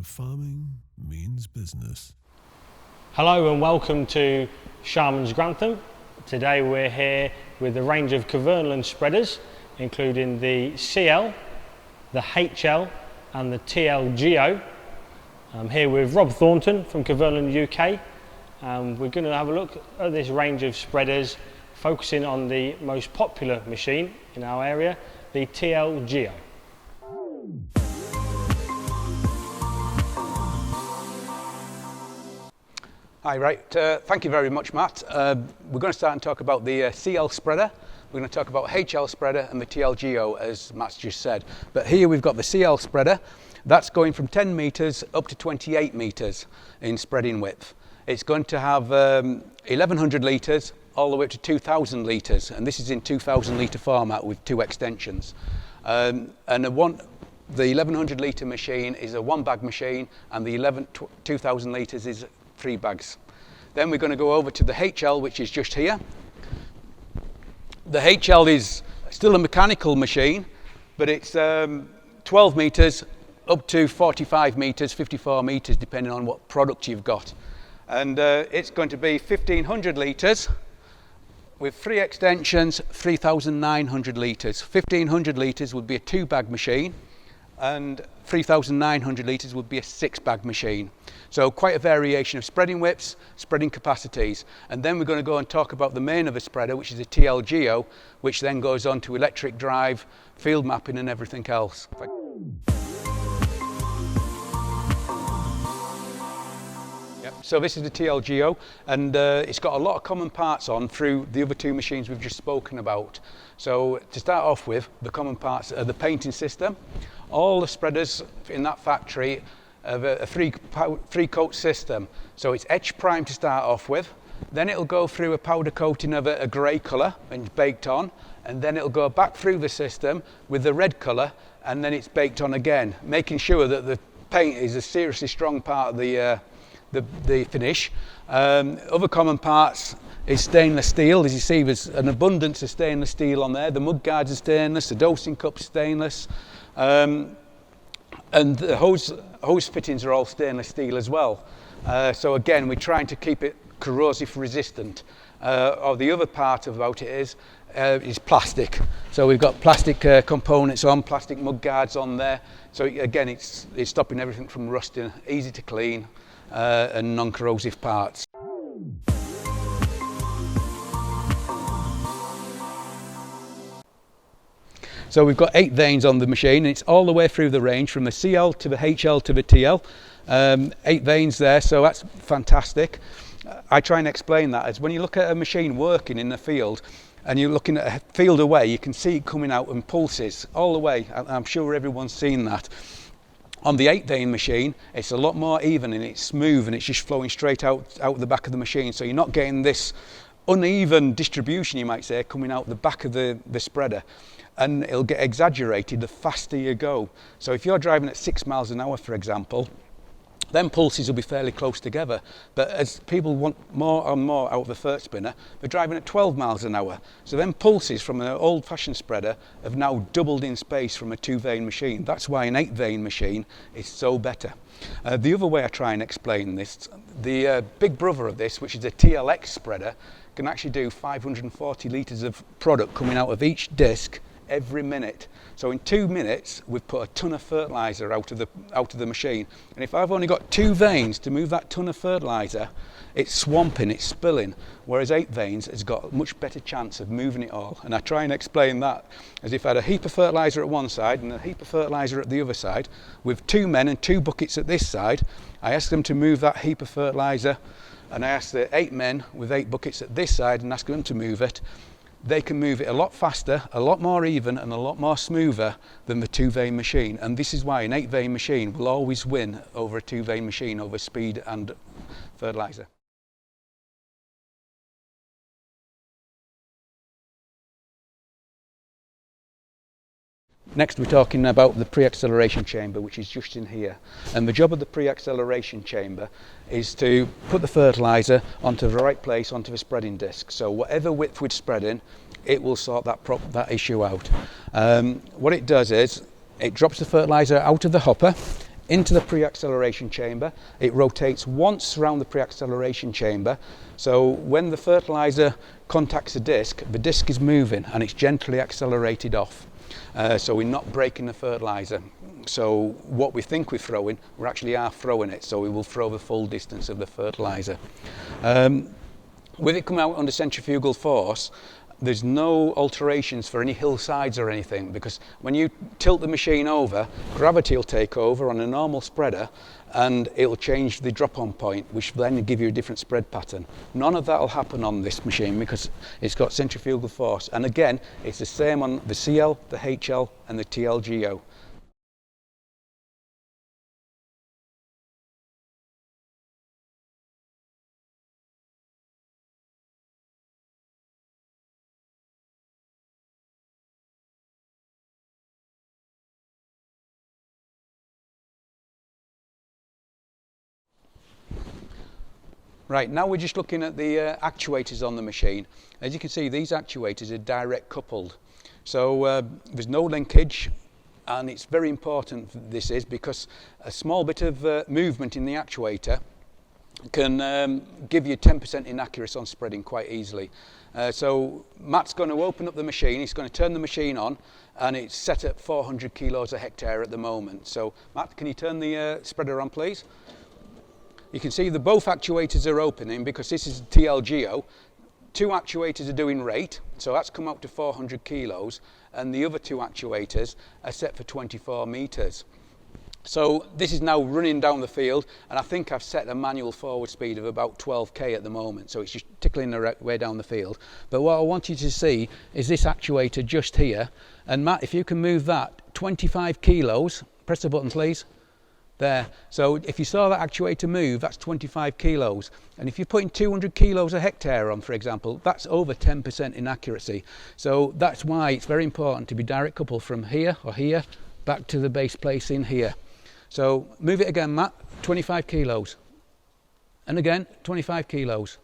when farming means business. Hello and welcome to Sharmans Grantham. Today we're here with a range of Kverneland spreaders, including the CL, the HL and the TLGEO. I'm here with Rob Thornton from Kverneland UK, and we're going to have a look at this range of spreaders, focusing on the most popular machine in our area, the TLGEO. Hi, right. Thank you very much, Matt. We're going to start and talk about the CL spreader. We're going to talk about HL spreader and the TLGEO, as Matt's just said. But here we've got the CL spreader. That's going from 10 metres up to 28 metres in spreading width. It's going to have 1100 litres all the way up to 2000 litres, and this is in 2000 litre format with two extensions. The 1100 litre machine is a one bag machine, and the 2000 litres is 3 bags. Then we're going to go over to the HL, which is just here. The HL is still a mechanical machine, but it's 12 metres up to 45 metres, 54 metres, depending on what product you've got. And it's going to be 1500 litres with 3 extensions, 3900 litres. 1500 litres would be a 2 bag machine, and 3,900 litres would be a 6 bag machine. So quite a variation of spreading widths, spreading capacities. And then we're going to go and talk about the main of the spreader, which is a TLGEO, which then goes on to electric drive, field mapping and everything else. So this is the TLGEO, and it's got a lot of common parts on through the other two machines we've just spoken about. So to start off with, the common parts are the painting system. All the spreaders in that factory have a three coat system. So it's etch prime to start off with, then it'll go through a powder coating of a grey colour and baked on, and then it'll go back through the system with the red colour, and then it's baked on again, making sure that the paint is a seriously strong part of the finish. Other common parts is stainless steel. As you see, there's an abundance of stainless steel on there. The mud guards are stainless, the dosing cup's stainless, and the hose fittings are all stainless steel as well. So again, we're trying to keep it corrosive resistant. Or the other part about it is plastic. So we've got plastic components on, plastic mud guards on there. So again, it's stopping everything from rusting, easy to clean, and non-corrosive parts. So we've got 8 vanes on the machine, and it's all the way through the range from the CL to the HL to the TL. 8 vanes there, so that's fantastic. I try and explain that as when you look at a machine working in the field and you're looking at a field away, you can see it coming out in pulses all the way. I'm sure everyone's seen that. On the 8 vane machine, it's a lot more even and it's smooth and it's just flowing straight out the back of the machine. So you're not getting this uneven distribution, you might say, coming out the back of the spreader. And it'll get exaggerated the faster you go. So if you're driving at 6 miles an hour, for example, then pulses will be fairly close together. But as people want more and more out of the first spinner, they're driving at 12 miles an hour. So then pulses from an old-fashioned spreader have now doubled in space from a 2 vane machine. That's why an 8 vane machine is so better. The other way I try and explain this, the big brother of this, which is a TLX spreader, can actually do 540 litres of product coming out of each disc every minute. So in 2 minutes we've put a ton of fertiliser out of the machine, and if I've only got 2 vanes to move that ton of fertiliser, it's swamping, it's spilling, whereas 8 vanes has got a much better chance of moving it all. And I try and explain that as if I had a heap of fertiliser at one side and a heap of fertiliser at the other side, with 2 men and 2 buckets at this side. I ask them to move that heap of fertiliser, and I ask the 8 men with 8 buckets at this side and ask them to move it. They can move it a lot faster, a lot more even and a lot more smoother than the 2 vane machine, and this is why an 8 vane machine will always win over a 2 vane machine over speed and fertiliser. Next we're talking about the pre-acceleration chamber, which is just in here, and the job of the pre-acceleration chamber is to put the fertiliser onto the right place onto the spreading disc. So whatever width we're spreading, it will sort that issue out. What it does is it drops the fertiliser out of the hopper into the pre-acceleration chamber. It rotates once around the pre-acceleration chamber. So when the fertiliser contacts the disc is moving and it's gently accelerated off. So we're not breaking the fertiliser. So what we think we're throwing, we actually are throwing it. So we will throw the full distance of the fertiliser. With it coming out under centrifugal force, there's no alterations for any hillsides or anything, because when you tilt the machine over, gravity will take over on a normal spreader and it'll change the drop-on point, which will then give you a different spread pattern. None of that will happen on this machine because it's got centrifugal force. And again, it's the same on the CL, the HL and the TLGEO. Right, now we're just looking at the actuators on the machine. As you can see, these actuators are direct coupled. So there's no linkage, and it's very important this is, because a small bit of movement in the actuator can give you 10% inaccuracy on spreading quite easily. So Matt's going to open up the machine, he's going to turn the machine on, and it's set at 400 kilos a hectare at the moment. So Matt, can you turn the spreader on, please? You can see that both actuators are opening because this is TLGEO. Two actuators are doing rate, so that's come up to 400 kilos, and the other two actuators are set for 24 metres. So this is now running down the field, and I think I've set a manual forward speed of about 12k at the moment, so it's just tickling the way down the field. But what I want you to see is this actuator just here, and Matt, if you can move that 25 kilos, press the button please. There. So if you saw that actuator move, that's 25 kilos. And if you're putting 200 kilos a hectare on, for example, that's over 10% inaccuracy. So that's why it's very important to be direct coupled from here or here back to the base place in here. So move it again, Matt, 25 kilos. And again, 25 kilos.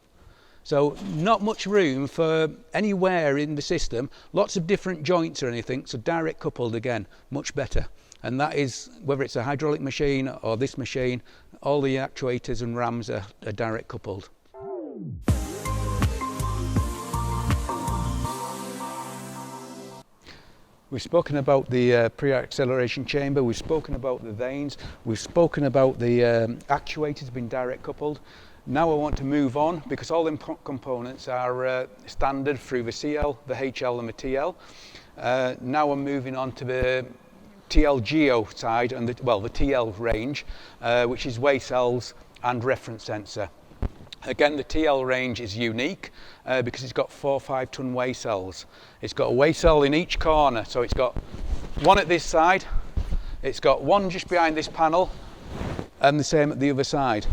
So not much room for anywhere in the system, lots of different joints or anything, so direct coupled again, much better. And that is, whether it's a hydraulic machine or this machine, all the actuators and rams are direct coupled. We've spoken about the pre-acceleration chamber, we've spoken about the vanes, we've spoken about the actuators being direct coupled. Now I want to move on, because all the components are standard through the CL, the HL and the TL. Now I'm moving on to the TLGEO side and the TL range, which is weigh cells and reference sensor. Again, the TL range is unique because it's got 4 5-ton weigh cells. It's got a weigh cell in each corner, so it's got one at this side, it's got one just behind this panel, and the same at the other side.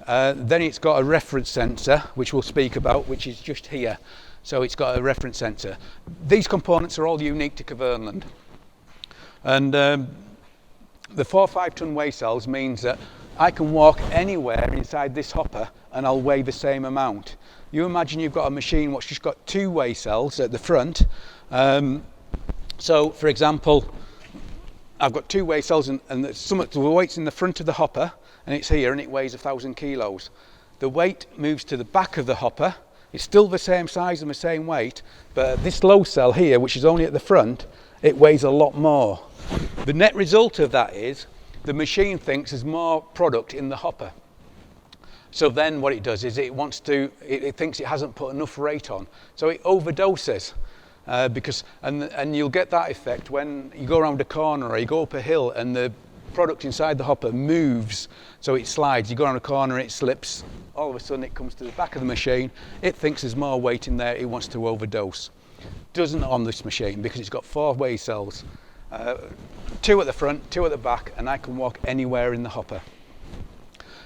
Then it's got a reference sensor, which we'll speak about, which is just here. So it's got a reference sensor. These components are all unique to Kverneland. And the 4 5-ton weigh cells means that I can walk anywhere inside this hopper and I'll weigh the same amount. You imagine you've got a machine which just got 2 weigh cells at the front. So for example, I've got 2 weigh cells and the weight's in the front of the hopper and it's here and it weighs 1,000 kilos. The weight moves to the back of the hopper. It's still the same size and the same weight, but this low cell here, which is only at the front, it weighs a lot more. The net result of that is the machine thinks there's more product in the hopper. So then what it does is it thinks it hasn't put enough rate on. So it overdoses and you'll get that effect when you go around a corner or you go up a hill and the product inside the hopper moves, so it slides. You go around a corner, it slips, all of a sudden it comes to the back of the machine, it thinks there's more weight in there, it wants to overdose. Doesn't on this machine because it's got 4 weigh cells, 2 at the front, 2 at the back, and I can walk anywhere in the hopper.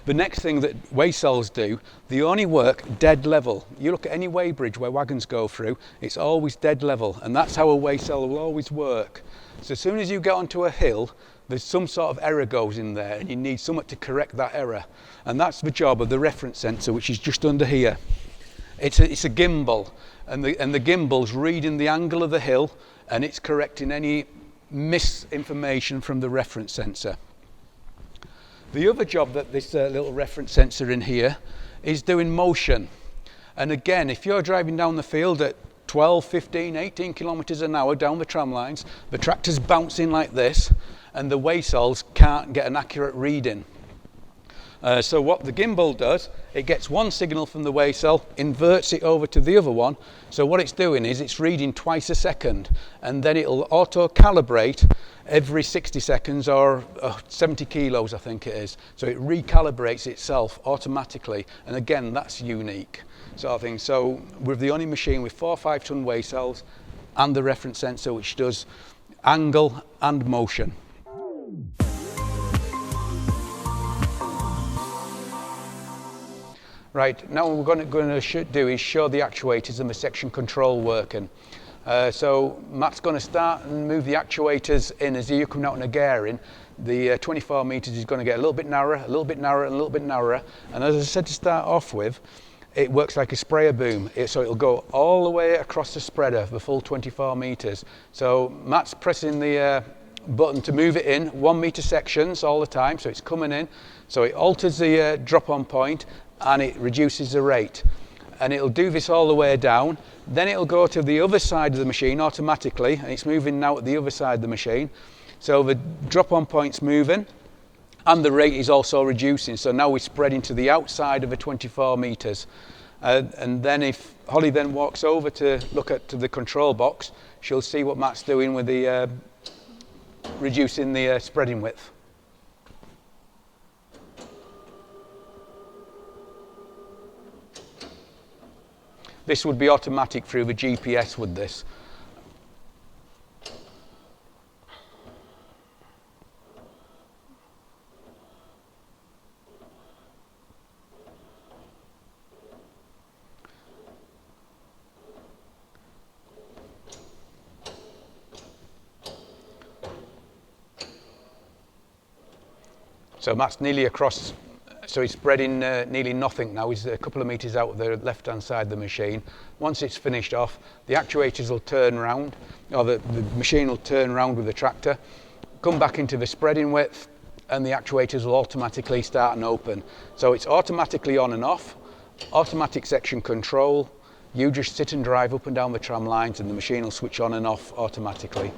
The next thing that weigh cells do, they only work dead level. You look at any weigh bridge where wagons go through, it's always dead level, and that's how a weigh cell will always work. So as soon as you get onto a hill, there's some sort of error goes in there and you need something to correct that error, and that's the job of the reference sensor, which is just under here. It's a gimbal, and the gimbal's reading the angle of the hill and it's correcting any misinformation from the reference sensor. The other job that this little reference sensor in here is doing motion. And again, if you're driving down the field at 12, 15, 18 kilometres an hour down the tram lines, the tractor's bouncing like this, and the weigh cells can't get an accurate reading. So what the gimbal does, it gets one signal from the weigh cell, inverts it over to the other one. So what it's doing is it's reading twice a second, and then it'll auto calibrate every 60 seconds or 70 kilos I think it is. So it recalibrates itself automatically, and again that's unique sort of thing. So we're the only machine with 4 or 5 ton weigh cells and the reference sensor which does angle and motion. Right, now what we're going to do is show the actuators and the section control working. So Matt's going to start and move the actuators in as you're coming out in a gearing. The 24 metres is going to get a little bit narrower, a little bit narrower, and a little bit narrower. And as I said to start off with, it works like a sprayer boom. So it'll go all the way across the spreader, the full 24 metres. So Matt's pressing the button to move it in 1 metre sections all the time, so it's coming in. So it alters the drop-on point, and it reduces the rate, and it'll do this all the way down. Then it'll go to the other side of the machine automatically, and it's moving now at the other side of the machine. So the drop-on point's moving and the rate is also reducing, so now we're spreading to the outside of the 24 metres. And then if Holly then walks over to look at the control box, she'll see what Matt's doing with the reducing the spreading width. This would be automatic through the GPS with this. So Matt's nearly across. So he's spreading nearly nothing now. He's a couple of metres out of the left-hand side of the machine. Once it's finished off, the actuators will turn round, or the machine will turn round with the tractor, come back into the spreading width, and the actuators will automatically start and open. So it's automatically on and off, automatic section control. You just sit and drive up and down the tram lines, and the machine will switch on and off automatically.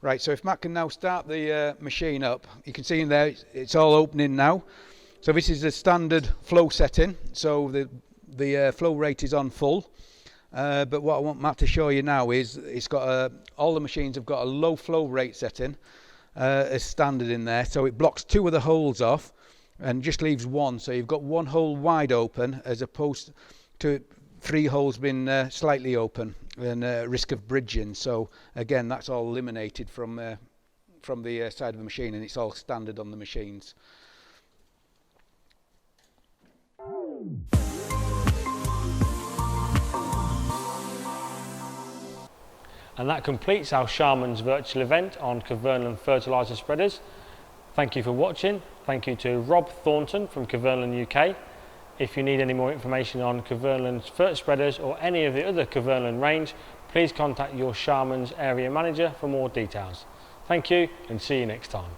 Right, so if Matt can now start the machine up, you can see in there it's all opening now. So this is the standard flow setting, so the flow rate is on full. But what I want Matt to show you now is it's got all the machines have got a low flow rate setting as standard in there, so it blocks 2 of the holes off and just leaves 1. So you've got 1 hole wide open as opposed to 3 holes being slightly open and risk of bridging. So again, that's all eliminated from the side of the machine, and it's all standard on the machines. And that completes our Sharmans virtual event on Kverneland fertiliser spreaders. Thank you for watching. Thank you to Rob Thornton from Kverneland UK. If you need any more information on Kverneland's fert spreaders or any of the other Kverneland range, please contact your Sharmans area manager for more details. Thank you, and see you next time.